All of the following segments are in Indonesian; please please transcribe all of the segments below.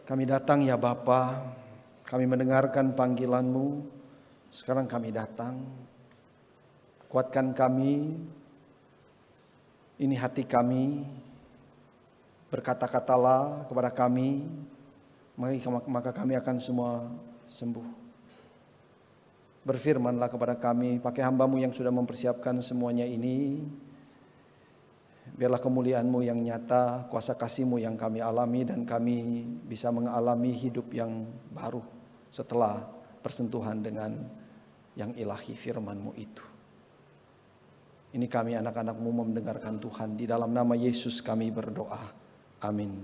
Kami datang ya Bapa, kami mendengarkan panggilan-Mu. Sekarang kami datang. Kuatkan kami, ini hati kami. Berkata-katalah kepada kami, maka kami akan semua sembuh. Berfirmanlah kepada kami, pakai hamba-Mu yang sudah mempersiapkan semuanya ini. Biarlah kemuliaan-Mu yang nyata, kuasa kasih-Mu yang kami alami, dan kami bisa mengalami hidup yang baru setelah persentuhan dengan yang ilahi firman-Mu itu. Ini kami anak-anak-Mu mendengarkan Tuhan. Di dalam nama Yesus kami berdoa. Amin.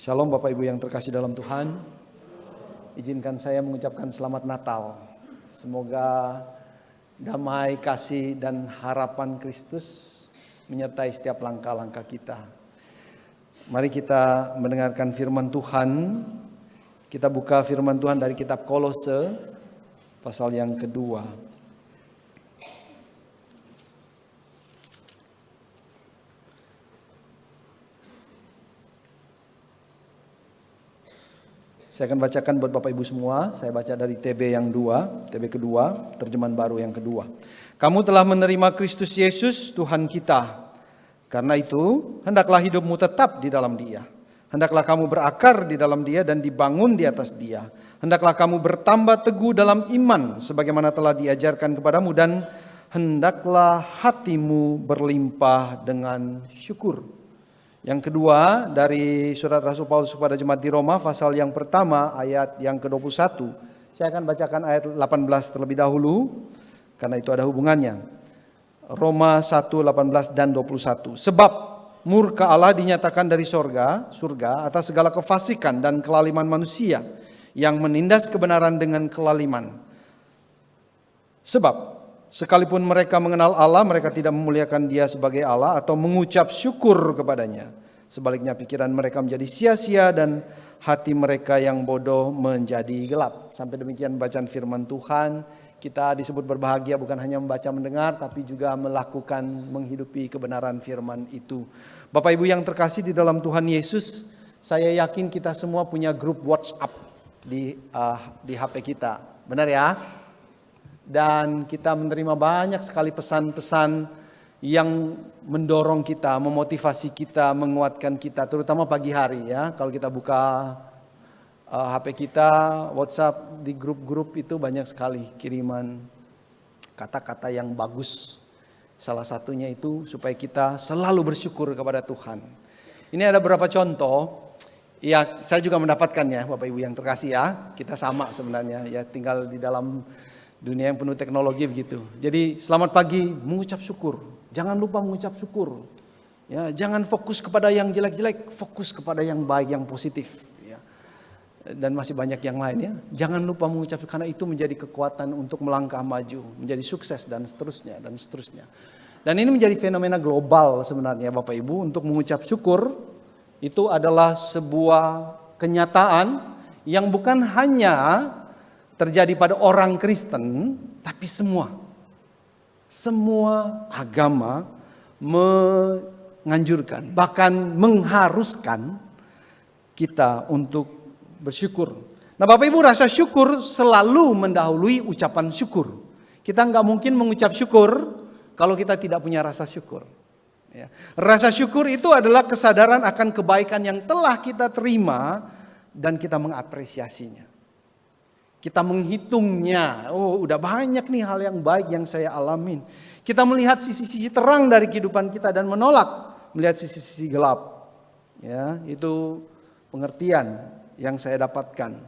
Shalom Bapak Ibu yang terkasih dalam Tuhan. Izinkan saya mengucapkan selamat Natal. Semoga damai, kasih, dan harapan Kristus menyertai setiap langkah-langkah kita. Mari kita mendengarkan firman Tuhan. Kita buka firman Tuhan dari kitab Kolose pasal yang kedua. Saya akan bacakan buat Bapak Ibu semua. Saya baca dari TB yang 2, TB kedua, terjemahan baru yang kedua. Kamu telah menerima Kristus Yesus Tuhan kita. Karena itu, hendaklah hidupmu tetap di dalam Dia. Hendaklah kamu berakar di dalam Dia dan dibangun di atas Dia. Hendaklah kamu bertambah teguh dalam iman sebagaimana telah diajarkan kepadamu, dan hendaklah hatimu berlimpah dengan syukur. Yang kedua dari surat Rasul Paulus kepada jemaat di Roma, pasal yang pertama ayat yang ke-21. Saya akan bacakan ayat 18 terlebih dahulu karena itu ada hubungannya. Roma 1:18 dan 21. Sebab murka Allah dinyatakan dari surga atas segala kefasikan dan kelaliman manusia yang menindas kebenaran dengan kelaliman. Sebab sekalipun mereka mengenal Allah, mereka tidak memuliakan Dia sebagai Allah atau mengucap syukur kepadanya. Sebaliknya pikiran mereka menjadi sia-sia dan hati mereka yang bodoh menjadi gelap. Sampai demikian bacaan firman Tuhan. Kita disebut berbahagia bukan hanya membaca mendengar, tapi juga melakukan, menghidupi kebenaran firman itu. Bapak Ibu yang terkasih di dalam Tuhan Yesus, saya yakin kita semua punya grup WhatsApp di HP kita. Benar ya? Dan kita menerima banyak sekali pesan-pesan yang mendorong kita, memotivasi kita, menguatkan kita, terutama pagi hari ya. Kalau kita buka HP kita, WhatsApp, di grup-grup itu banyak sekali kiriman kata-kata yang bagus. Salah satunya itu supaya kita selalu bersyukur kepada Tuhan. Ini ada beberapa contoh. Ya, saya juga mendapatkannya Bapak Ibu yang terkasih ya. Kita sama sebenarnya ya, tinggal di dalam dunia yang penuh teknologi begitu. Jadi selamat pagi, mengucap syukur. Jangan lupa mengucap syukur. Ya, jangan fokus kepada yang jelek-jelek, fokus kepada yang baik, yang positif. Ya. Dan masih banyak yang lain ya. Jangan lupa mengucap syukur karena itu menjadi kekuatan untuk melangkah maju, menjadi sukses dan seterusnya dan seterusnya. Dan ini menjadi fenomena global sebenarnya Bapak Ibu. Untuk mengucap syukur itu adalah sebuah kenyataan yang bukan hanya terjadi pada orang Kristen, tapi semua agama menganjurkan, bahkan mengharuskan kita untuk bersyukur. Nah Bapak Ibu, rasa syukur selalu mendahului ucapan syukur. Kita nggak mungkin mengucap syukur kalau kita tidak punya rasa syukur. Ya. Rasa syukur itu adalah kesadaran akan kebaikan yang telah kita terima dan kita mengapresiasinya. Kita menghitungnya, oh udah banyak nih hal yang baik yang saya alamin. Kita melihat sisi-sisi terang dari kehidupan kita dan menolak melihat sisi-sisi gelap. Ya, itu pengertian yang saya dapatkan.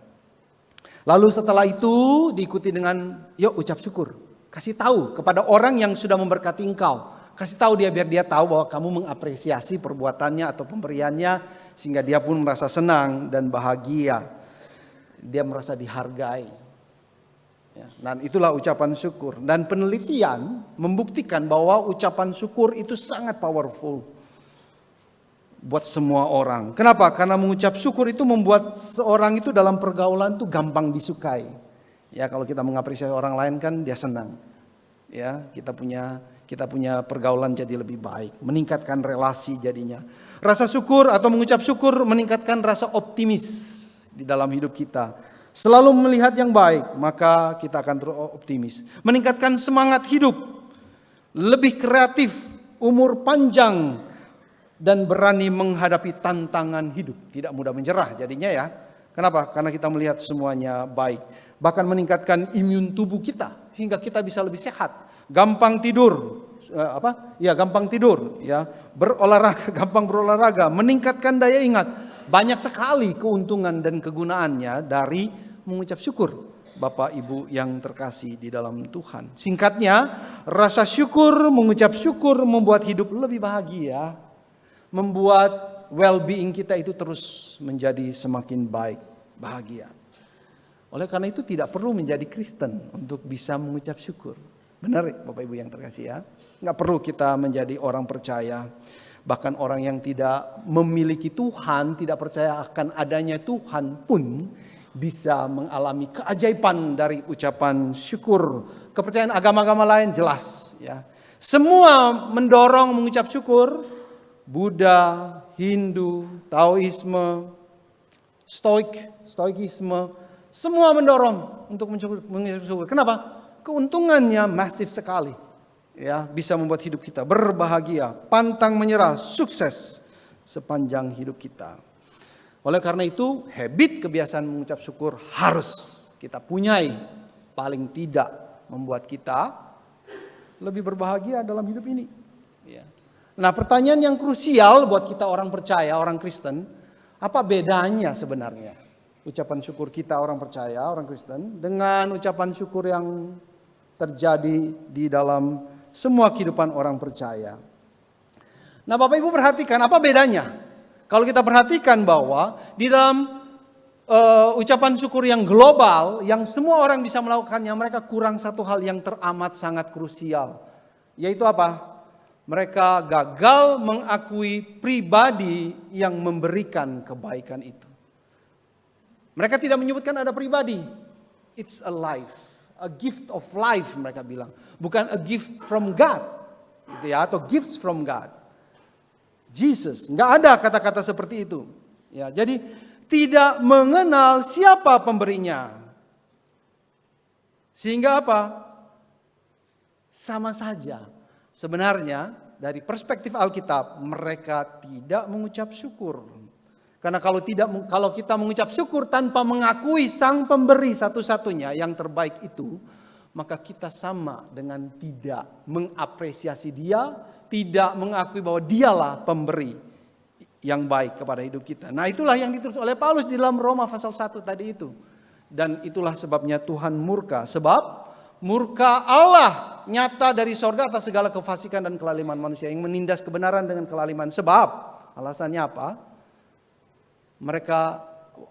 Lalu setelah itu diikuti dengan, yuk ucap syukur. Kasih tahu kepada orang yang sudah memberkati engkau. Kasih tahu dia biar dia tahu bahwa kamu mengapresiasi perbuatannya atau pemberiannya. Sehingga dia pun merasa senang dan bahagia. Dia merasa dihargai. Ya, dan itulah ucapan syukur. Dan penelitian membuktikan bahwa ucapan syukur itu sangat powerful buat semua orang. Kenapa? Karena mengucap syukur itu membuat seorang itu dalam pergaulan itu gampang disukai. Ya, kalau kita mengapresiasi orang lain kan dia senang. Ya, kita punya kita punya pergaulan jadi lebih baik, meningkatkan relasi jadinya. Rasa syukur atau mengucap syukur meningkatkan rasa optimis di dalam hidup kita. Selalu melihat yang baik, maka kita akan terus optimis. Meningkatkan semangat hidup, lebih kreatif, umur panjang, dan berani menghadapi tantangan hidup. Tidak mudah menyerah jadinya ya. Kenapa? Karena kita melihat semuanya baik. Bahkan meningkatkan imun tubuh kita hingga kita bisa lebih sehat. Gampang tidur, gampang tidur, ya. Berolahraga, gampang berolahraga, meningkatkan daya ingat. Banyak sekali keuntungan dan kegunaannya dari mengucap syukur. Bapak Ibu yang terkasih di dalam Tuhan. Singkatnya, rasa syukur, mengucap syukur membuat hidup lebih bahagia. Membuat well-being kita itu terus menjadi semakin baik, bahagia. Oleh karena itu tidak perlu menjadi Kristen untuk bisa mengucap syukur. Benar Bapak Ibu yang terkasih ya. Nggak perlu kita menjadi orang percaya. Bahkan orang yang tidak memiliki Tuhan, tidak percaya akan adanya Tuhan pun bisa mengalami keajaiban dari ucapan syukur. Kepercayaan agama-agama lain jelas ya. Semua mendorong mengucap syukur. Buddha, Hindu, Taoisme, Stoikisme, semua mendorong untuk mengucap syukur. Kenapa? Keuntungannya masif sekali. Ya, bisa membuat hidup kita berbahagia, pantang menyerah, sukses sepanjang hidup kita. Oleh karena itu, habit kebiasaan mengucap syukur harus kita punyai. Paling tidak membuat kita lebih berbahagia dalam hidup ini. Ya. Nah, pertanyaan yang krusial buat kita orang percaya, orang Kristen, apa bedanya sebenarnya ucapan syukur kita orang percaya, orang Kristen dengan ucapan syukur yang terjadi di dalam semua kehidupan orang percaya. Nah, Bapak Ibu perhatikan apa bedanya? Kalau kita perhatikan bahwa di dalam ucapan syukur yang global, yang semua orang bisa melakukannya, mereka kurang satu hal yang teramat sangat krusial. Yaitu apa? Mereka gagal mengakui pribadi yang memberikan kebaikan itu. Mereka tidak menyebutkan ada pribadi. It's a life. A gift of life mereka bilang. Bukan a gift from God. Gitu ya, atau gifts from God. Jesus. Nggak ada kata-kata seperti itu. Ya, jadi tidak mengenal siapa pemberinya. Sehingga apa? Sama saja. Sebenarnya dari perspektif Alkitab mereka tidak mengucap syukur. Karena kalau kita mengucap syukur tanpa mengakui sang pemberi satu-satunya yang terbaik itu, maka kita sama dengan tidak mengapresiasi dia, tidak mengakui bahwa dialah pemberi yang baik kepada hidup kita. Nah, itulah yang ditulis oleh Paulus di dalam Roma pasal 1 tadi itu. Dan itulah sebabnya Tuhan murka. Sebab murka Allah nyata dari sorga atas segala kefasikan dan kelaliman manusia yang menindas kebenaran dengan kelaliman. Sebab alasannya apa? Mereka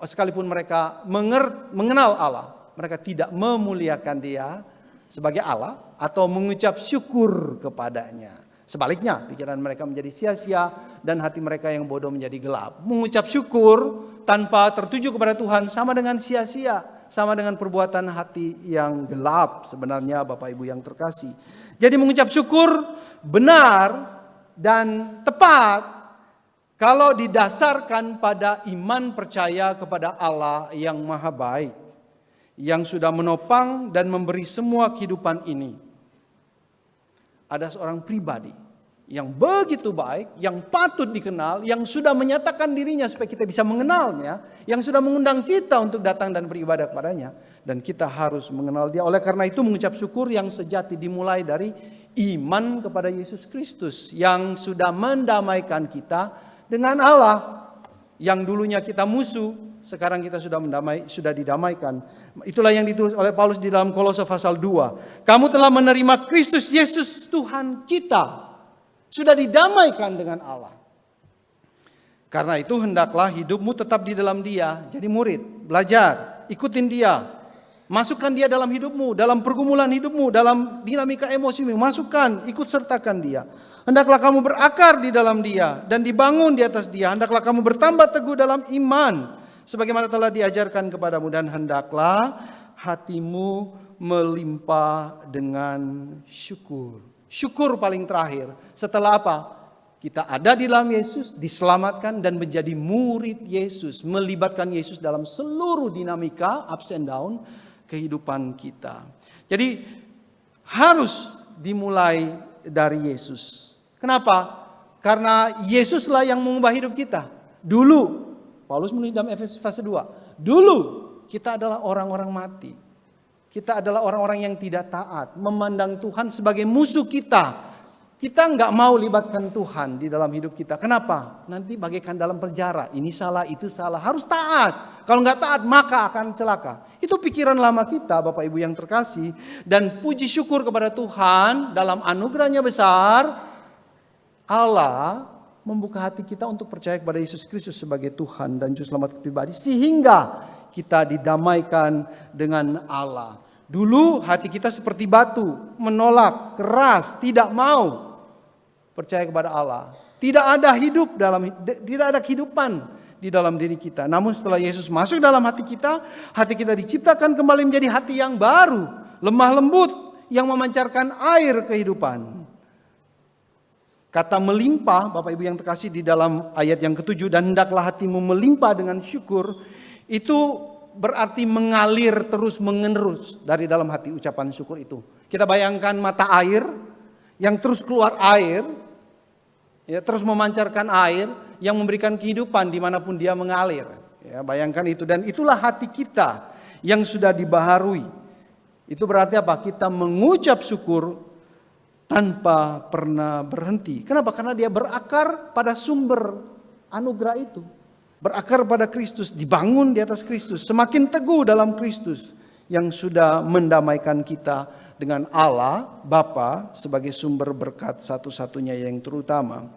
sekalipun mereka mengenal Allah, mereka tidak memuliakan Dia sebagai Allah atau mengucap syukur kepadanya. Sebaliknya, pikiran mereka menjadi sia-sia dan hati mereka yang bodoh menjadi gelap. Mengucap syukur tanpa tertuju kepada Tuhan sama dengan sia-sia, sama dengan perbuatan hati yang gelap sebenarnya Bapak Ibu yang terkasih. Jadi mengucap syukur benar dan tepat kalau didasarkan pada iman percaya kepada Allah yang maha baik, yang sudah menopang dan memberi semua kehidupan ini. Ada seorang pribadi yang begitu baik, yang patut dikenal, yang sudah menyatakan dirinya supaya kita bisa mengenalnya, yang sudah mengundang kita untuk datang dan beribadah kepadanya. Dan kita harus mengenal Dia. Oleh karena itu mengucap syukur yang sejati dimulai dari iman kepada Yesus Kristus yang sudah mendamaikan kita dengan Allah. Yang dulunya kita musuh, sekarang kita sudah didamaikan. Itulah yang ditulis oleh Paulus di dalam Kolose pasal 2. Kamu telah menerima Kristus Yesus Tuhan kita. Sudah didamaikan dengan Allah. Karena itu hendaklah hidupmu tetap di dalam Dia. Jadi murid, belajar, ikutin Dia. Masukkan Dia dalam hidupmu, dalam pergumulan hidupmu, dalam dinamika emosimu. Masukkan, ikut sertakan Dia. Hendaklah kamu berakar di dalam Dia dan dibangun di atas Dia. Hendaklah kamu bertambah teguh dalam iman sebagaimana telah diajarkan kepadamu, dan hendaklah hatimu melimpah dengan syukur. Syukur paling terakhir. Setelah apa? Kita ada di dalam Yesus, diselamatkan dan menjadi murid Yesus. Melibatkan Yesus dalam seluruh dinamika, ups and down, kehidupan kita. Jadi harus dimulai dari Yesus. Kenapa? Karena Yesuslah yang mengubah hidup kita. Dulu, Paulus menulis dalam Efesus pasal 2. Dulu kita adalah orang-orang mati. Kita adalah orang-orang yang tidak taat, memandang Tuhan sebagai musuh kita. Kita nggak mau libatkan Tuhan di dalam hidup kita. Kenapa? Nanti bagaikan dalam penjara. Ini salah, itu salah. Harus taat. Kalau nggak taat maka akan celaka. Itu pikiran lama kita, Bapak Ibu yang terkasih. Dan puji syukur kepada Tuhan dalam anugerahnya besar. Allah membuka hati kita untuk percaya kepada Yesus Kristus sebagai Tuhan dan Juru Selamat pribadi. Sehingga kita didamaikan dengan Allah. Dulu hati kita seperti batu, menolak, keras, tidak mau percaya kepada Allah. Tidak ada kehidupan di dalam diri kita. Namun setelah Yesus masuk dalam hati kita diciptakan kembali menjadi hati yang baru, lemah lembut, yang memancarkan air kehidupan. Kata melimpah, Bapak Ibu yang terkasih, di dalam ayat yang ke-7, dan hendaklah hatimu melimpah dengan syukur, itu berarti mengalir terus menerus dari dalam hati ucapan syukur itu. Kita bayangkan mata air yang terus keluar air, ya, terus memancarkan air yang memberikan kehidupan dimanapun dia mengalir. Ya, bayangkan itu, dan itulah hati kita yang sudah dibaharui. Itu berarti apa? Kita mengucap syukur tanpa pernah berhenti. Kenapa? Karena dia berakar pada sumber anugerah itu. Berakar pada Kristus, dibangun di atas Kristus. Semakin teguh dalam Kristus yang sudah mendamaikan kita dengan Allah, Bapa, sebagai sumber berkat satu-satunya yang terutama.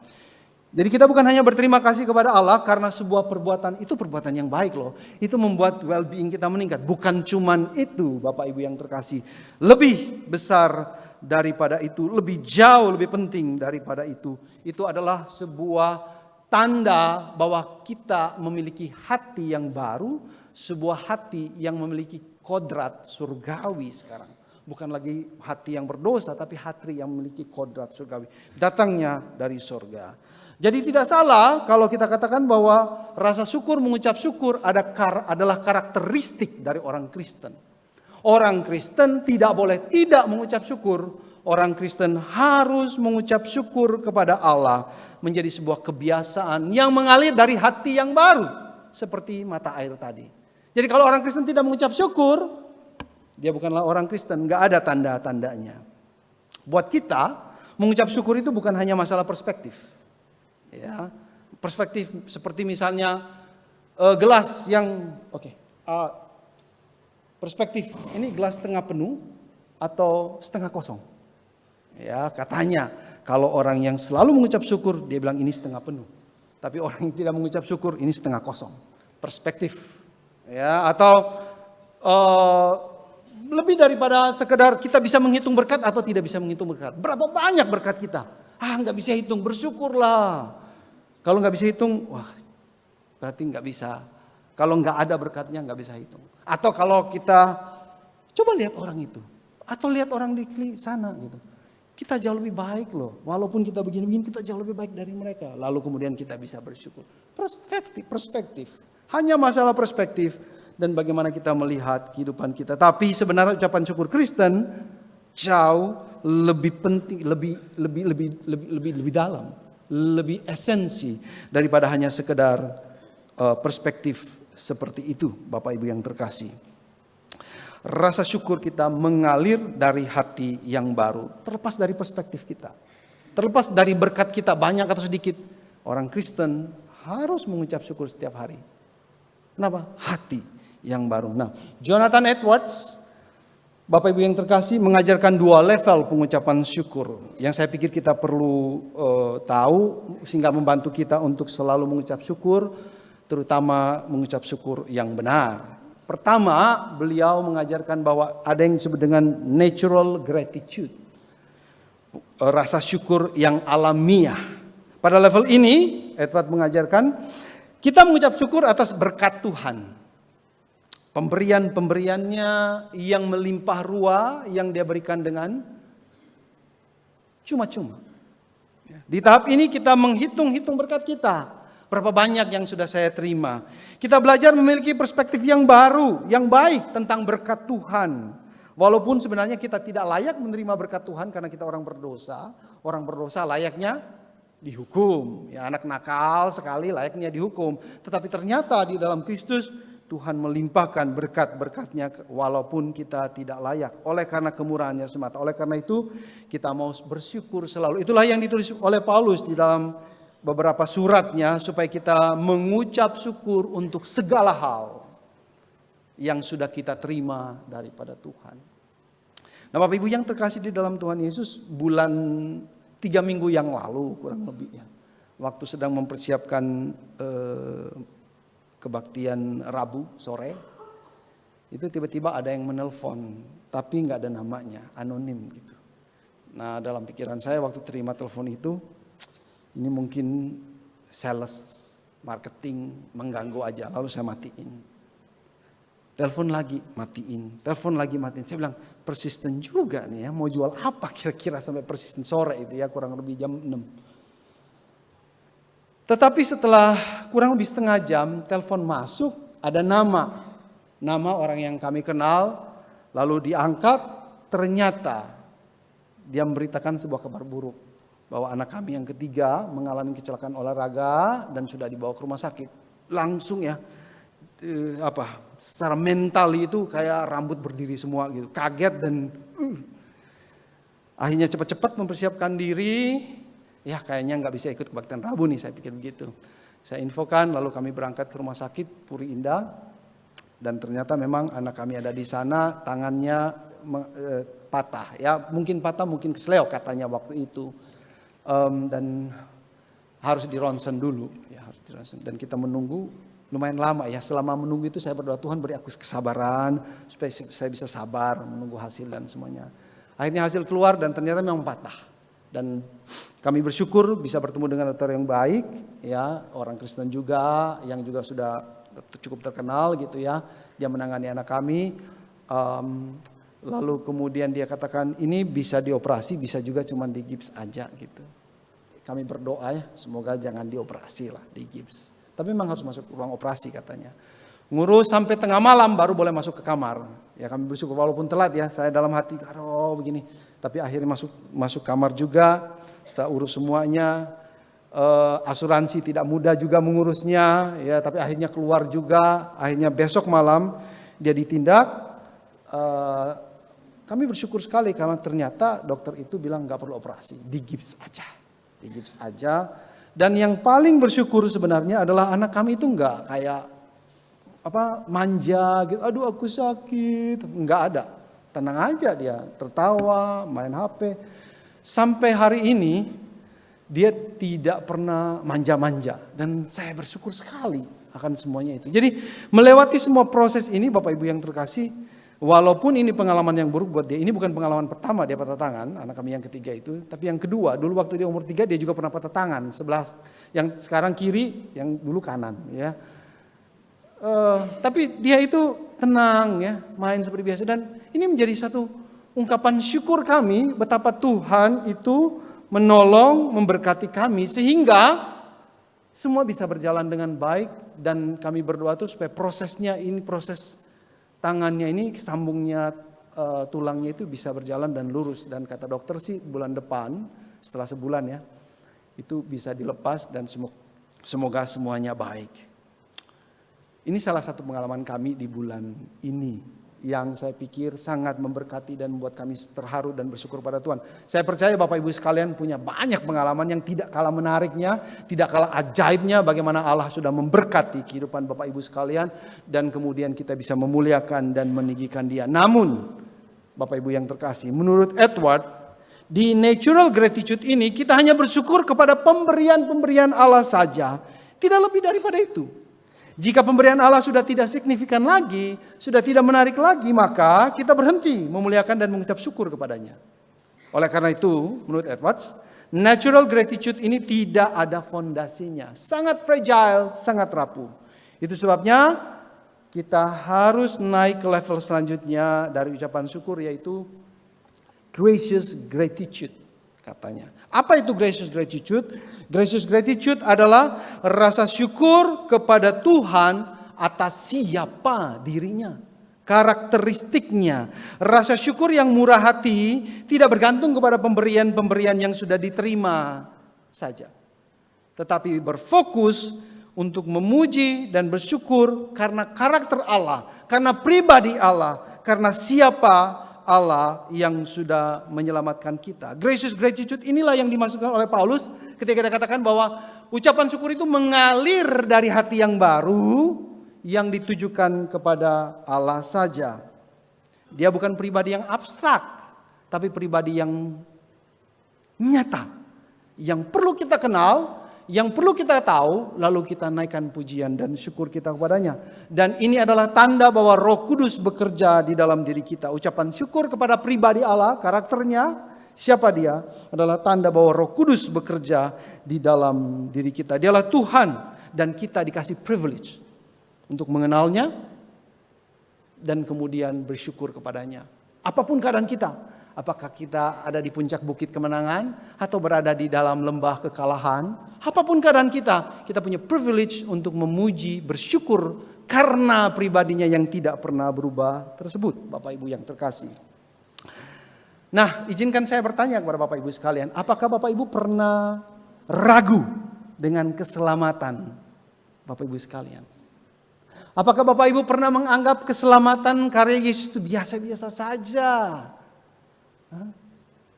Jadi kita bukan hanya berterima kasih kepada Allah karena sebuah perbuatan, itu perbuatan yang baik loh. Itu membuat well-being kita meningkat. Bukan cuman itu, Bapak Ibu yang terkasih. Lebih besar daripada itu, lebih jauh, lebih penting daripada itu. Itu adalah sebuah tanda bahwa kita memiliki hati yang baru, sebuah hati yang memiliki kodrat surgawi sekarang. Bukan lagi hati yang berdosa, tapi hati yang memiliki kodrat surgawi. Datangnya dari surga. Jadi tidak salah kalau kita katakan bahwa rasa syukur, mengucap syukur adalah karakteristik dari orang Kristen. Orang Kristen tidak boleh tidak mengucap syukur. Orang Kristen harus mengucap syukur kepada Allah. Menjadi sebuah kebiasaan yang mengalir dari hati yang baru. Seperti mata air tadi. Jadi kalau orang Kristen tidak mengucap syukur, dia bukanlah orang Kristen. Gak ada tanda-tandanya. Buat kita, mengucap syukur itu bukan hanya masalah perspektif. Ya, perspektif seperti misalnya gelas yang, perspektif ini gelas setengah penuh atau setengah kosong. Ya, katanya kalau orang yang selalu mengucap syukur, dia bilang ini setengah penuh. Tapi orang yang tidak mengucap syukur, ini setengah kosong. Perspektif. Ya, atau lebih daripada sekedar kita bisa menghitung berkat atau tidak bisa menghitung berkat. Berapa banyak berkat kita? Nggak bisa hitung, bersyukurlah. Kalau nggak bisa hitung, wah berarti nggak bisa. Kalau nggak ada berkatnya nggak bisa hitung. Atau kalau kita coba lihat orang itu, atau lihat orang di sana gitu. Kita jauh lebih baik loh. Walaupun kita begini-begini, kita jauh lebih baik dari mereka. Lalu kemudian kita bisa bersyukur. Perspektif. Hanya masalah perspektif dan bagaimana kita melihat kehidupan kita. Tapi sebenarnya ucapan syukur Kristen jauh lebih penting, lebih dalam, lebih esensi daripada hanya sekedar perspektif seperti itu, Bapak Ibu yang terkasih. Rasa syukur kita mengalir dari hati yang baru. Terlepas dari perspektif kita. Terlepas dari berkat kita banyak atau sedikit. Orang Kristen harus mengucap syukur setiap hari. Kenapa? Hati yang baru. Nah, Jonathan Edwards, Bapak Ibu yang terkasih, mengajarkan 2 level pengucapan syukur. Yang saya pikir kita perlu tahu sehingga membantu kita untuk selalu mengucap syukur. Terutama mengucap syukur yang benar. Pertama, beliau mengajarkan bahwa ada yang disebut dengan natural gratitude. Rasa syukur yang alamiah. Pada level ini, Edward mengajarkan, kita mengucap syukur atas berkat Tuhan. Pemberian-pemberiannya yang melimpah ruah, yang dia berikan dengan Cuma-cuma. Di tahap ini kita menghitung-hitung berkat kita. Berapa banyak yang sudah saya terima. Kita belajar memiliki perspektif yang baru, yang baik tentang berkat Tuhan. Walaupun sebenarnya kita tidak layak menerima berkat Tuhan karena kita orang berdosa. Orang berdosa layaknya dihukum. Ya, anak nakal sekali layaknya dihukum. Tetapi ternyata di dalam Kristus Tuhan melimpahkan berkat-berkatnya walaupun kita tidak layak. Oleh karena kemurahannya semata. Oleh karena itu kita mau bersyukur selalu. Itulah yang ditulis oleh Paulus di dalam beberapa suratnya. Supaya kita mengucap syukur untuk segala hal yang sudah kita terima daripada Tuhan. Nah Bapak Ibu yang terkasih di dalam Tuhan Yesus, bulan 3 minggu yang lalu kurang lebih ya. Waktu sedang mempersiapkan kebaktian Rabu sore, itu tiba-tiba ada yang menelpon, tapi nggak ada namanya, anonim gitu. Nah dalam pikiran saya waktu terima telepon itu, ini mungkin sales, marketing mengganggu aja, lalu saya matiin. Telepon lagi, matiin. Telepon lagi, matiin. Saya bilang, persisten juga nih ya, mau jual apa kira-kira sampai persisten sore itu ya, kurang lebih jam 6. Tetapi setelah kurang lebih setengah jam, telepon masuk, ada nama orang yang kami kenal, lalu diangkat, ternyata dia memberitakan sebuah kabar buruk. Bahwa anak kami yang ketiga mengalami kecelakaan olahraga dan sudah dibawa ke rumah sakit. Langsung ya, secara mental itu kayak rambut berdiri semua gitu, kaget dan akhirnya cepat-cepat mempersiapkan diri. Ya kayaknya nggak bisa ikut kebaktian Rabu nih, saya pikir begitu. Saya infokan, lalu kami berangkat ke rumah sakit Puri Indah. Dan ternyata memang anak kami ada di sana, tangannya patah. Ya mungkin patah, mungkin kesleo katanya waktu itu. Dan harus dironsen dulu. Ya, harus dironsen. Dan kita menunggu lumayan lama ya. Selama menunggu itu saya berdoa, Tuhan beri aku kesabaran supaya saya bisa sabar menunggu hasil dan semuanya. Akhirnya hasil keluar dan ternyata memang patah. Dan kami bersyukur bisa bertemu dengan dokter yang baik, ya, orang Kristen juga, yang juga sudah cukup terkenal gitu ya. Dia menangani anak kami. Lalu kemudian dia katakan ini bisa dioperasi, bisa juga cuma di gips aja gitu. Kami berdoa ya, semoga jangan dioperasi lah, di gips. Tapi memang harus masuk ruang operasi katanya. Ngurus sampai tengah malam baru boleh masuk ke kamar. Ya kami bersyukur walaupun telat ya, saya dalam hati aduh begini. Tapi akhirnya masuk kamar juga, setelah urus semuanya. Asuransi tidak mudah juga mengurusnya, ya. Tapi akhirnya keluar juga. Akhirnya besok malam dia ditindak. Kami bersyukur sekali karena ternyata dokter itu bilang nggak perlu operasi, di gips aja. Dan yang paling bersyukur sebenarnya adalah anak kami itu nggak kayak manja gitu, aduh aku sakit, nggak ada. Tenang aja dia, tertawa, main HP. Sampai hari ini dia tidak pernah manja-manja dan saya bersyukur sekali akan semuanya itu. Jadi melewati semua proses ini Bapak Ibu yang terkasih, walaupun ini pengalaman yang buruk buat dia, ini bukan pengalaman pertama dia patah tangan, anak kami yang ketiga itu, tapi yang kedua, dulu waktu dia umur 3 dia juga pernah patah tangan, sebelah yang sekarang kiri, yang dulu kanan ya. Tapi dia itu tenang ya, main seperti biasa dan ini menjadi satu ungkapan syukur kami betapa Tuhan itu menolong, memberkati kami sehingga semua bisa berjalan dengan baik dan kami berdoa terus supaya prosesnya ini, proses tangannya ini, sambungnya tulangnya itu bisa berjalan dan lurus dan kata dokter sih bulan depan setelah sebulan ya itu bisa dilepas dan semoga semuanya baik. Ini salah satu pengalaman kami di bulan ini yang saya pikir sangat memberkati dan membuat kami terharu dan bersyukur pada Tuhan. Saya percaya Bapak Ibu sekalian punya banyak pengalaman yang tidak kalah menariknya, tidak kalah ajaibnya bagaimana Allah sudah memberkati kehidupan Bapak Ibu sekalian dan kemudian kita bisa memuliakan dan meninggikan Dia. Namun Bapak Ibu yang terkasih, menurut Edward, di natural gratitude ini kita hanya bersyukur kepada pemberian-pemberian Allah saja, tidak lebih daripada itu. Jika pemberian Allah sudah tidak signifikan lagi, sudah tidak menarik lagi, maka kita berhenti memuliakan dan mengucap syukur kepadanya. Oleh karena itu, menurut Edwards, natural gratitude ini tidak ada fondasinya. Sangat fragile, sangat rapuh. Itu sebabnya kita harus naik ke level selanjutnya dari ucapan syukur, yaitu gracious gratitude. katanya. Apa itu gracious gratitude? Gracious gratitude adalah rasa syukur kepada Tuhan atas siapa dirinya, karakteristiknya. Rasa syukur yang murah hati tidak bergantung kepada pemberian-pemberian yang sudah diterima saja, tetapi berfokus untuk memuji dan bersyukur karena karakter Allah, karena pribadi Allah, karena siapa Allah yang sudah menyelamatkan kita. Gracious gratitude inilah yang dimasukkan oleh Paulus ketika dia katakan bahwa ucapan syukur itu mengalir dari hati yang baru yang ditujukan kepada Allah saja. Dia bukan pribadi yang abstrak, tapi pribadi yang nyata, yang perlu kita kenal, yang perlu kita tahu, lalu kita naikkan pujian dan syukur kita kepadanya. Dan ini adalah tanda bahwa Roh Kudus bekerja di dalam diri kita. Ucapan syukur kepada pribadi Allah, karakternya, siapa dia, adalah tanda bahwa Roh Kudus bekerja di dalam diri kita. Dialah Tuhan dan kita dikasih privilege untuk mengenalnya dan kemudian bersyukur kepadanya. Apapun keadaan kita. Apakah kita ada di puncak bukit kemenangan atau berada di dalam lembah kekalahan. Apapun keadaan kita punya privilege untuk memuji, bersyukur karena pribadinya yang tidak pernah berubah tersebut. Bapak Ibu yang terkasih. Nah, izinkan saya bertanya kepada Bapak Ibu sekalian. Apakah Bapak Ibu pernah ragu dengan keselamatan Bapak Ibu sekalian? Apakah Bapak Ibu pernah menganggap keselamatan karya Yesus itu biasa-biasa saja?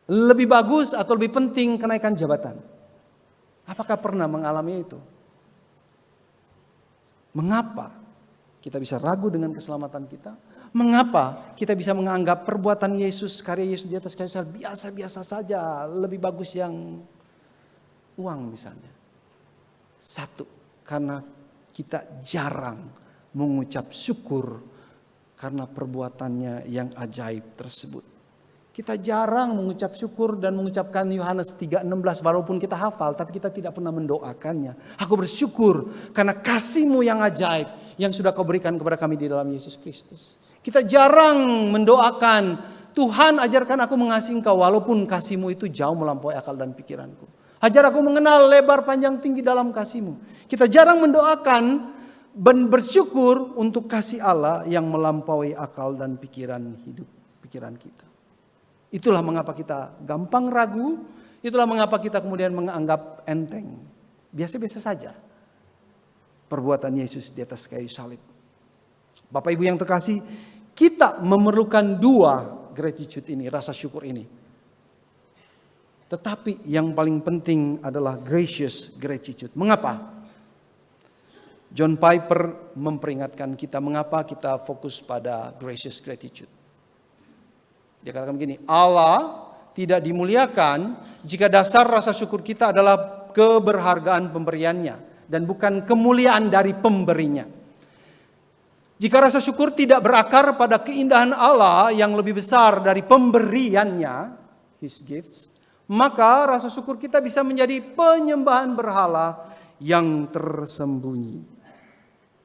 Lebih bagus atau lebih penting kenaikan jabatan? Apakah pernah mengalami itu? Mengapa kita bisa ragu dengan keselamatan kita? Mengapa kita bisa menganggap perbuatan Yesus, karya Yesus di atas kayu salib biasa-biasa saja, lebih bagus yang uang misalnya? Satu, karena kita jarang mengucap syukur karena perbuatannya yang ajaib tersebut. Kita jarang mengucap syukur dan mengucapkan Yohanes 3:16 walaupun kita hafal, tapi kita tidak pernah mendoakannya. Aku bersyukur karena kasih-Mu yang ajaib yang sudah Kau berikan kepada kami di dalam Yesus Kristus. Kita jarang mendoakan, Tuhan ajarkan aku mengasihi Engkau walaupun kasih-Mu itu jauh melampaui akal dan pikiranku. Ajar aku mengenal lebar panjang tinggi dalam kasih-Mu. Kita jarang mendoakan dan bersyukur untuk kasih Allah yang melampaui akal dan pikiran kita. Itulah mengapa kita gampang ragu, itulah mengapa kita kemudian menganggap enteng, biasa-biasa saja perbuatan Yesus di atas kayu salib. Bapak Ibu yang terkasih, kita memerlukan dua gratitude ini, rasa syukur ini. Tetapi yang paling penting adalah gracious gratitude. Mengapa? John Piper memperingatkan kita mengapa kita fokus pada gracious gratitude. Dia katakan begini, Allah tidak dimuliakan jika dasar rasa syukur kita adalah keberhargaan pemberiannya dan bukan kemuliaan dari pemberinya. Jika rasa syukur tidak berakar pada keindahan Allah yang lebih besar dari pemberiannya, His gifts, maka rasa syukur kita bisa menjadi penyembahan berhala yang tersembunyi.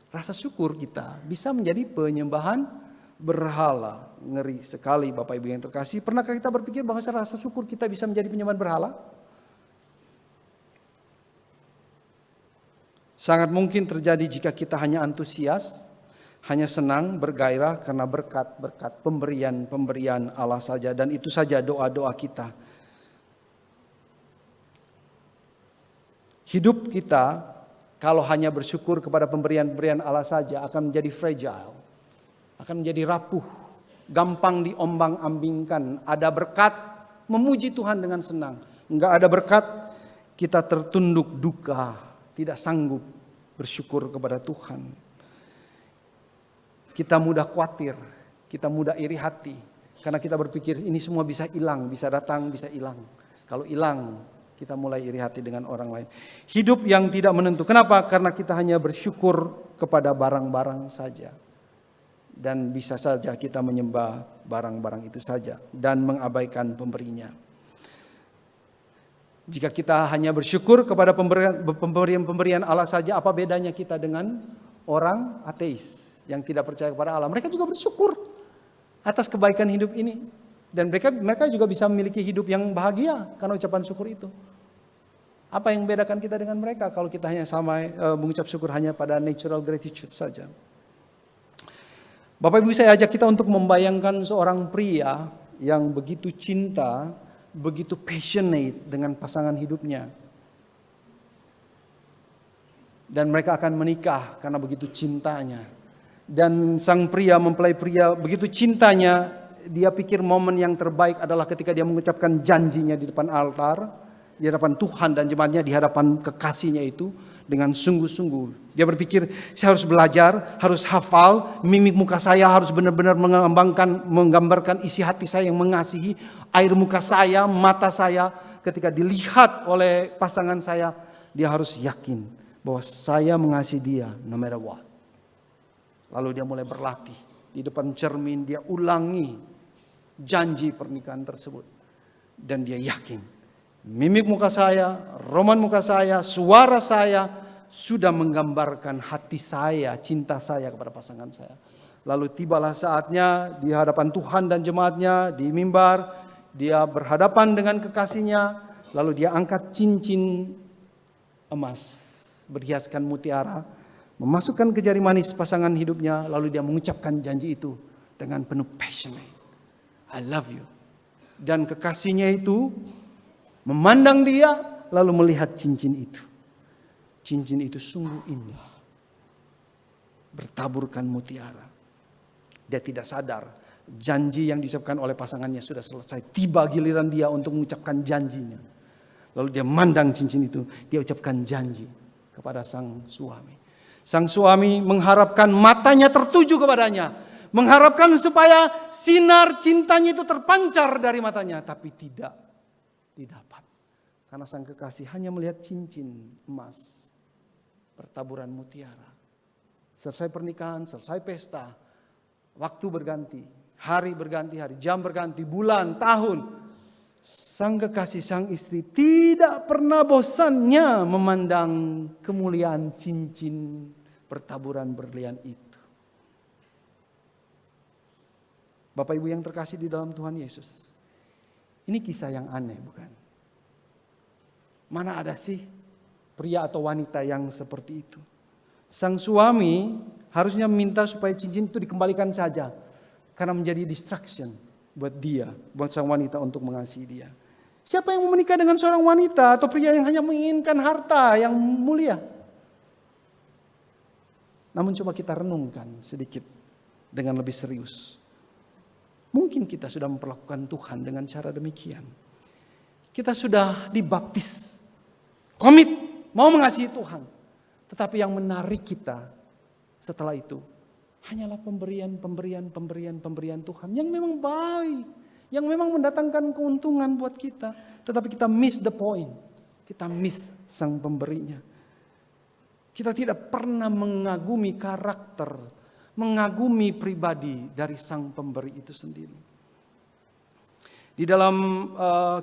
Rasa syukur kita bisa menjadi penyembahan berhala. Ngeri sekali Bapak Ibu yang terkasih. Pernahkah kita berpikir bahwa rasa syukur kita bisa menjadi penyembahan berhala? Sangat mungkin terjadi jika kita hanya antusias, hanya senang, bergairah karena berkat-berkat pemberian Allah saja. Dan itu saja doa-doa kita. Hidup kita kalau hanya bersyukur kepada pemberian-pemberian Allah saja akan menjadi fragile. Akan menjadi rapuh, gampang diombang-ambingkan. Ada berkat, memuji Tuhan dengan senang. Enggak ada berkat, kita tertunduk duka, tidak sanggup bersyukur kepada Tuhan. Kita mudah khawatir, kita mudah iri hati. Karena kita berpikir ini semua bisa hilang, bisa datang, bisa hilang. Kalau hilang, kita mulai iri hati dengan orang lain. Hidup yang tidak menentu. Kenapa? Karena kita hanya bersyukur kepada barang-barang saja. Dan bisa saja kita menyembah barang-barang itu saja dan mengabaikan pemberinya. Jika kita hanya bersyukur kepada pemberian Allah saja, apa bedanya kita dengan orang ateis yang tidak percaya kepada Allah? Mereka juga bersyukur atas kebaikan hidup ini. Dan mereka juga bisa memiliki hidup yang bahagia karena ucapan syukur itu. Apa yang membedakan kita dengan mereka kalau kita hanya mengucap syukur hanya pada natural gratitude saja. Bapak Ibu, saya ajak kita untuk membayangkan seorang pria yang begitu cinta, begitu passionate dengan pasangan hidupnya. Dan mereka akan menikah karena begitu cintanya. Dan sang pria, mempelai pria, begitu cintanya, dia pikir momen yang terbaik adalah ketika dia mengucapkan janjinya di depan altar, di hadapan Tuhan dan jemaatnya, di hadapan kekasihnya itu dengan sungguh-sungguh. Dia berpikir, saya harus belajar, harus hafal, mimik muka saya harus benar-benar menggambarkan isi hati saya yang mengasihi, air muka saya, mata saya, ketika dilihat oleh pasangan saya, dia harus yakin bahwa saya mengasihi dia no matter what. Lalu dia mulai berlatih. Di depan cermin dia ulangi janji pernikahan tersebut. Dan dia yakin mimik muka saya, roman muka saya, suara saya sudah menggambarkan hati saya, cinta saya kepada pasangan saya. Lalu tibalah saatnya di hadapan Tuhan dan jemaatnya di mimbar, dia berhadapan dengan kekasihnya, lalu dia angkat cincin emas berhiaskan mutiara, memasukkan ke jari manis pasangan hidupnya, lalu dia mengucapkan janji itu dengan penuh passionate. I love you. Dan kekasihnya itu memandang dia, lalu melihat cincin itu. Cincin itu sungguh indah, bertaburkan mutiara. Dia tidak sadar janji yang diucapkan oleh pasangannya sudah selesai. Tiba giliran dia untuk mengucapkan janjinya. Lalu dia mandang cincin itu, dia ucapkan janji kepada sang suami. Sang suami mengharapkan matanya tertuju kepadanya, mengharapkan supaya sinar cintanya itu terpancar dari matanya, tapi tidak didapat. Karena sang kekasih hanya melihat cincin emas bertaburan mutiara. Selesai pernikahan, selesai pesta, waktu berganti, hari berganti hari, jam berganti, bulan, tahun. Sang kekasih, sang istri tidak pernah bosannya memandang kemuliaan cincin bertaburan berlian itu. Bapak Ibu yang terkasih di dalam Tuhan Yesus, ini kisah yang aneh, bukan? Mana ada sih pria atau wanita yang seperti itu? Sang suami harusnya minta supaya cincin itu dikembalikan saja, karena menjadi distraction buat dia, buat sang wanita untuk mengasihi dia. Siapa yang mau menikah dengan seorang wanita atau pria yang hanya menginginkan harta yang mulia? Namun coba kita renungkan sedikit dengan lebih serius. Mungkin kita sudah memperlakukan Tuhan dengan cara demikian. Kita sudah dibaptis, komit, mau mengasihi Tuhan. Tetapi yang menarik kita setelah itu hanyalah pemberian Tuhan yang memang baik, yang memang mendatangkan keuntungan buat kita. Tetapi kita miss the point, kita miss sang pemberinya. Kita tidak pernah mengagumi karakter, mengagumi pribadi dari sang pemberi itu sendiri. Di dalam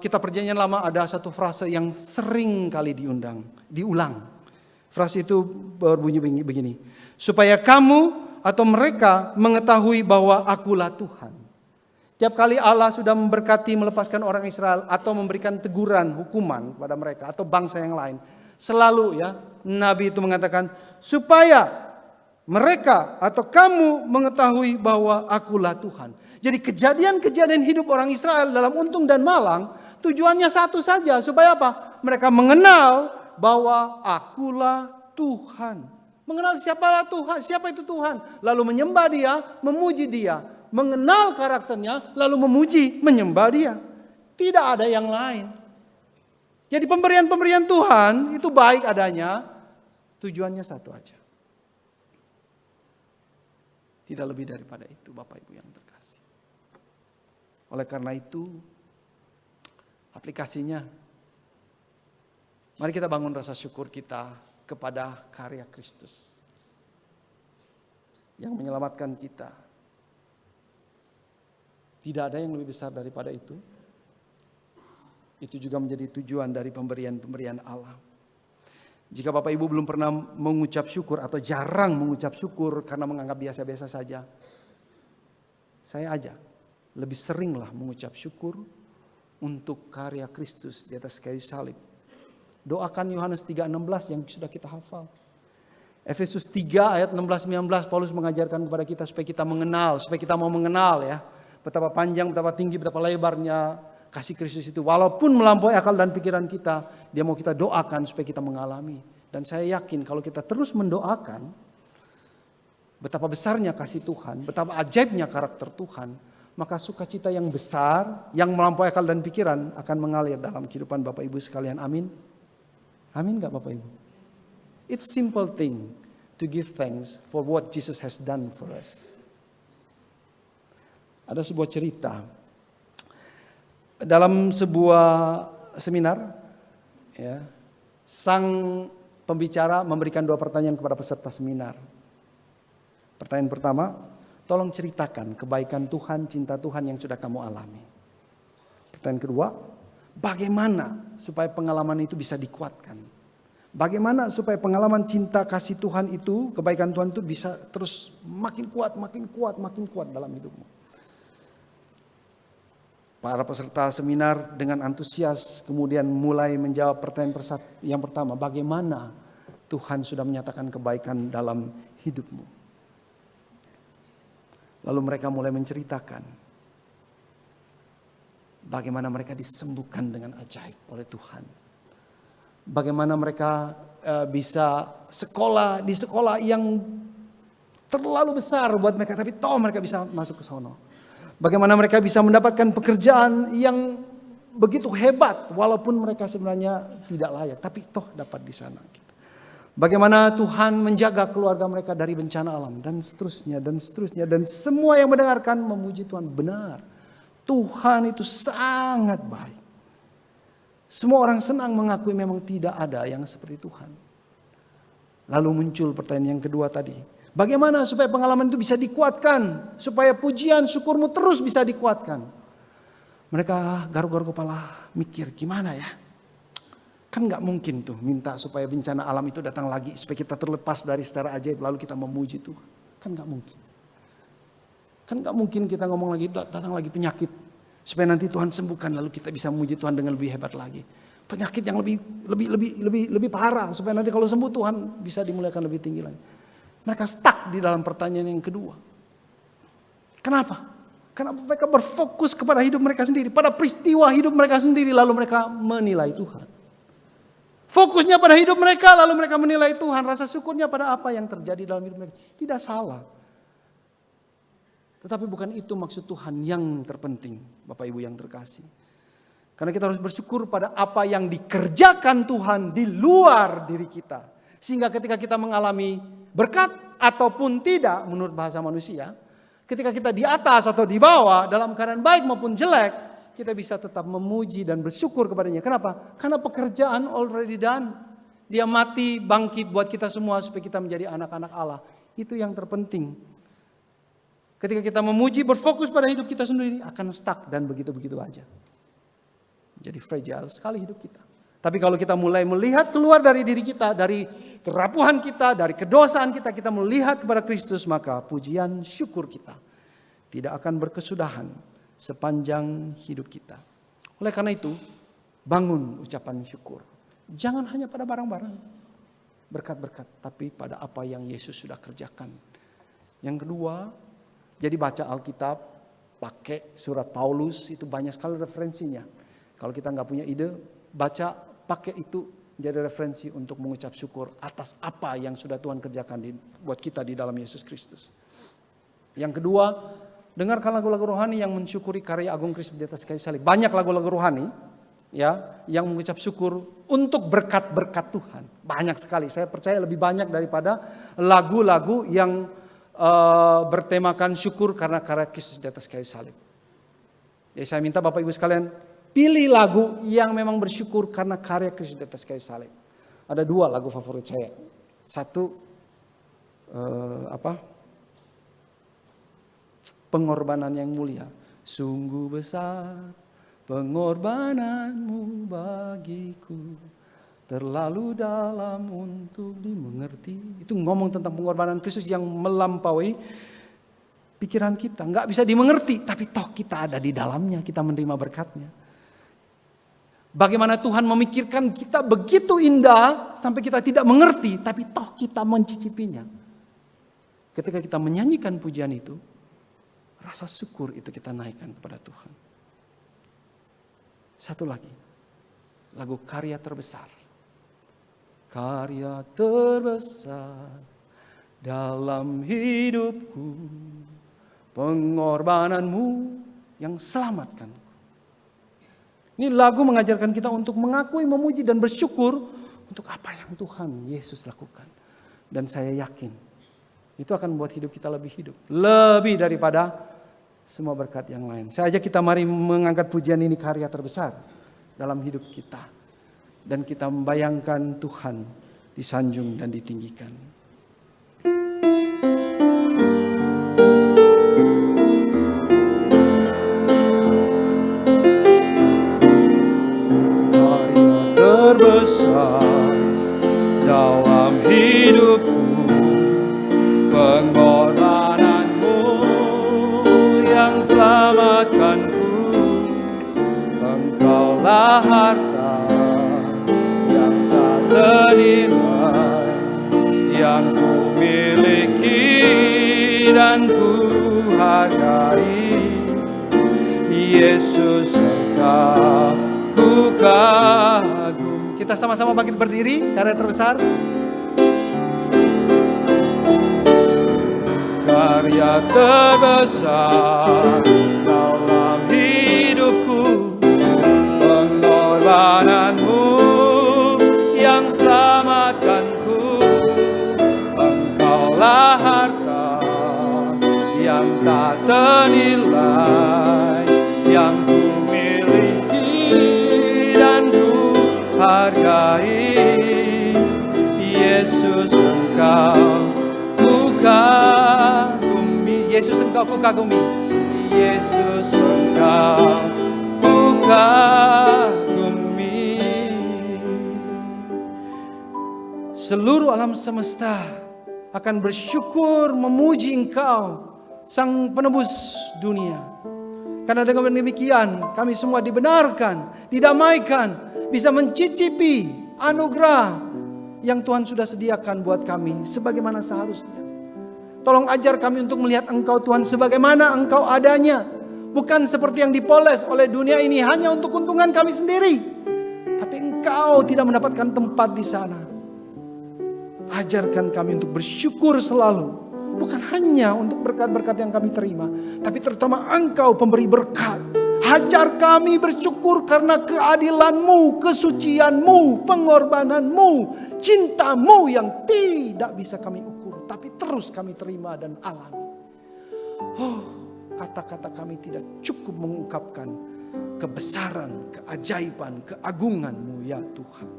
kitab Perjanjian Lama ada satu frase yang sering kali diulang. Frase itu berbunyi begini, supaya kamu atau mereka mengetahui bahwa akulah Tuhan. Tiap kali Allah sudah memberkati melepaskan orang Israel atau memberikan teguran, hukuman kepada mereka atau bangsa yang lain, selalu ya Nabi itu mengatakan supaya mereka atau kamu mengetahui bahwa akulah Tuhan. Jadi kejadian-kejadian hidup orang Israel dalam untung dan malang tujuannya satu saja, supaya apa? Mereka mengenal bahwa akulah Tuhan. Mengenal siapalah Tuhan, siapa itu Tuhan. Lalu menyembah dia, memuji dia. Mengenal karakternya, lalu memuji, menyembah dia. Tidak ada yang lain. Jadi pemberian-pemberian Tuhan itu baik adanya. Tujuannya satu aja. Tidak lebih daripada itu, Bapak Ibu yang terkasih. Oleh karena itu, aplikasinya, mari kita bangun rasa syukur kita kepada karya Kristus yang menyelamatkan kita. Tidak ada yang lebih besar daripada itu. Itu juga menjadi tujuan dari pemberian-pemberian Allah. Jika Bapak Ibu belum pernah mengucap syukur atau jarang mengucap syukur karena menganggap biasa-biasa saja, saya ajak lebih seringlah mengucap syukur untuk karya Kristus di atas kayu salib. Doakan Yohanes 3:16 yang sudah kita hafal. Efesus 3 ayat 16-19 Paulus mengajarkan kepada kita supaya kita mengenal, supaya kita mau mengenal ya. Betapa panjang, betapa tinggi, betapa lebarnya kasih Kristus itu. Walaupun melampaui akal dan pikiran kita, dia mau kita doakan supaya kita mengalami. Dan saya yakin kalau kita terus mendoakan, betapa besarnya kasih Tuhan, betapa ajaibnya karakter Tuhan, maka sukacita yang besar, yang melampaui akal dan pikiran akan mengalir dalam kehidupan Bapak Ibu sekalian. Amin. Amin gak Bapak Ibu? It's simple thing to give thanks for what Jesus has done for us. Ada sebuah cerita. Dalam sebuah seminar, ya, sang pembicara memberikan 2 pertanyaan kepada peserta seminar. Pertanyaan pertama, tolong ceritakan kebaikan Tuhan, cinta Tuhan yang sudah kamu alami. Pertanyaan kedua, bagaimana supaya pengalaman itu bisa dikuatkan? Bagaimana supaya pengalaman cinta kasih Tuhan itu, kebaikan Tuhan itu bisa terus makin kuat, makin kuat, makin kuat dalam hidupmu. Para peserta seminar dengan antusias kemudian mulai menjawab pertanyaan yang pertama, bagaimana Tuhan sudah menyatakan kebaikan dalam hidupmu? Lalu mereka mulai menceritakan bagaimana mereka disembuhkan dengan ajaib oleh Tuhan. Bagaimana mereka bisa sekolah di sekolah yang terlalu besar buat mereka, tapi toh mereka bisa masuk ke sono. Bagaimana mereka bisa mendapatkan pekerjaan yang begitu hebat walaupun mereka sebenarnya tidak layak, tapi toh dapat di sana. Bagaimana Tuhan menjaga keluarga mereka dari bencana alam dan seterusnya dan seterusnya, dan semua yang mendengarkan memuji Tuhan. Benar, Tuhan itu sangat baik. Semua orang senang mengakui memang tidak ada yang seperti Tuhan. Lalu muncul pertanyaan yang kedua tadi. Bagaimana supaya pengalaman itu bisa dikuatkan? Supaya pujian syukurmu terus bisa dikuatkan. Mereka garuk-garuk kepala mikir gimana ya? Kan gak mungkin tuh minta supaya bencana alam itu datang lagi. Supaya kita terlepas dari secara ajaib lalu kita memuji Tuhan. Kan gak mungkin. Kan gak mungkin kita ngomong lagi datang lagi penyakit. Supaya nanti Tuhan sembuhkan lalu kita bisa memuji Tuhan dengan lebih hebat lagi. Penyakit yang lebih parah supaya nanti kalau sembuh Tuhan bisa dimuliakan lebih tinggi lagi. Mereka stuck di dalam pertanyaan yang kedua. Kenapa? Karena mereka berfokus kepada hidup mereka sendiri, pada peristiwa hidup mereka sendiri, lalu mereka menilai Tuhan. Fokusnya pada hidup mereka, lalu mereka menilai Tuhan. Rasa syukurnya pada apa yang terjadi dalam hidup mereka. Tidak salah. Tetapi bukan itu maksud Tuhan yang terpenting, Bapak Ibu yang terkasih. Karena kita harus bersyukur pada apa yang dikerjakan Tuhan di luar diri kita. Sehingga ketika kita mengalami berkat ataupun tidak menurut bahasa manusia, ketika kita di atas atau di bawah, dalam keadaan baik maupun jelek, kita bisa tetap memuji dan bersyukur kepadanya. Kenapa? Karena pekerjaan already done. Dia mati, bangkit buat kita semua supaya kita menjadi anak-anak Allah. Itu yang terpenting. Ketika kita memuji, berfokus pada hidup kita sendiri, akan stuck dan begitu-begitu aja. Jadi fragile sekali hidup kita. Tapi kalau kita mulai melihat keluar dari diri kita, dari kerapuhan kita, dari kedosaan kita, kita melihat kepada Kristus, maka pujian syukur kita tidak akan berkesudahan sepanjang hidup kita. Oleh karena itu, bangun ucapan syukur. Jangan hanya pada barang-barang, berkat-berkat, tapi pada apa yang Yesus sudah kerjakan. Yang kedua, jadi baca Alkitab, pakai surat Paulus, itu banyak sekali referensinya. Kalau kita nggak punya ide, baca, pakai itu jadi referensi untuk mengucap syukur atas apa yang sudah Tuhan kerjakan buat kita di dalam Yesus Kristus. Yang kedua, dengarkan lagu-lagu rohani yang mensyukuri karya agung Kristus di atas kayu salib. Banyak lagu-lagu rohani ya yang mengucap syukur untuk berkat-berkat Tuhan. Banyak sekali, saya percaya lebih banyak daripada lagu-lagu yang bertemakan syukur karena karya Kristus di atas kayu salib. Jadi saya minta Bapak Ibu sekalian, pilih lagu yang memang bersyukur karena karya Kristus di atas kayu salib. Ada 2 lagu favorit saya. Satu pengorbanan yang mulia. Sungguh besar pengorbananmu bagiku, terlalu dalam untuk dimengerti. Itu ngomong tentang pengorbanan Kristus yang melampaui pikiran kita, nggak bisa dimengerti, tapi toh kita ada di dalamnya, kita menerima berkatnya. Bagaimana Tuhan memikirkan kita begitu indah sampai kita tidak mengerti, tapi toh kita mencicipinya. Ketika kita menyanyikan pujian itu, rasa syukur itu kita naikkan kepada Tuhan. Satu lagi, lagu Karya Terbesar. Karya terbesar dalam hidupku, pengorbananmu yang selamatkanku. Ini lagu mengajarkan kita untuk mengakui, memuji dan bersyukur untuk apa yang Tuhan Yesus lakukan. Dan saya yakin itu akan membuat hidup kita lebih hidup, lebih daripada semua berkat yang lain. Saya ajak kita mari mengangkat pujian ini, karya terbesar dalam hidup kita. Dan kita membayangkan Tuhan disanjung dan ditinggikan. Karya terbesar dalam hidupku, pengorbananmu yang selamatkanku. Engkaulah harta yang tak ternilai, yang ku miliki dan ku hargai. Yesus, Engkau ku kagum. Kita sama-sama bangkit berdiri, karya terbesar. Karya terbesar dalam hidupku, pengorbananmu yang selamatkanku. Engkaulah harta yang tak ternilai, yang ku miliki dan ku hargai. Yesus, Engkau ku kagumi. Yesus, Engkau ku kagumi. Yesus, Engkau ku kagumi. Seluruh alam semesta akan bersyukur memuji Engkau, Sang Penebus dunia. Karena dengan demikian kami semua dibenarkan, didamaikan, bisa mencicipi anugerah yang Tuhan sudah sediakan buat kami sebagaimana seharusnya. Tolong ajar kami untuk melihat Engkau Tuhan sebagaimana Engkau adanya. Bukan seperti yang dipoles oleh dunia ini hanya untuk keuntungan kami sendiri. Tapi Engkau tidak mendapatkan tempat di sana. Ajarkan kami untuk bersyukur selalu. Bukan hanya untuk berkat-berkat yang kami terima, tapi terutama Engkau pemberi berkat. Ajar kami bersyukur karena keadilan-Mu, kesucian-Mu, pengorbanan-Mu, cinta-Mu yang tidak bisa kami ukur, tapi terus kami terima dan alami. Kata-kata kami tidak cukup mengungkapkan kebesaran, keajaiban, keagungan-Mu ya Tuhan.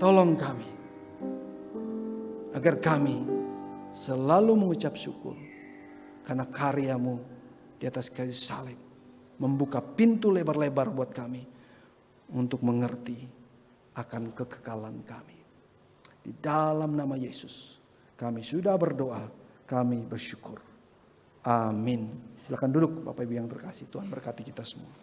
Tolong kami, agar kami selalu mengucap syukur karena karya-Mu di atas kayu salib membuka pintu lebar-lebar buat kami untuk mengerti akan kekekalan kami. Di dalam nama Yesus kami sudah berdoa, kami bersyukur. Amin. Silakan duduk Bapak Ibu yang terkasih. Tuhan berkati kita semua.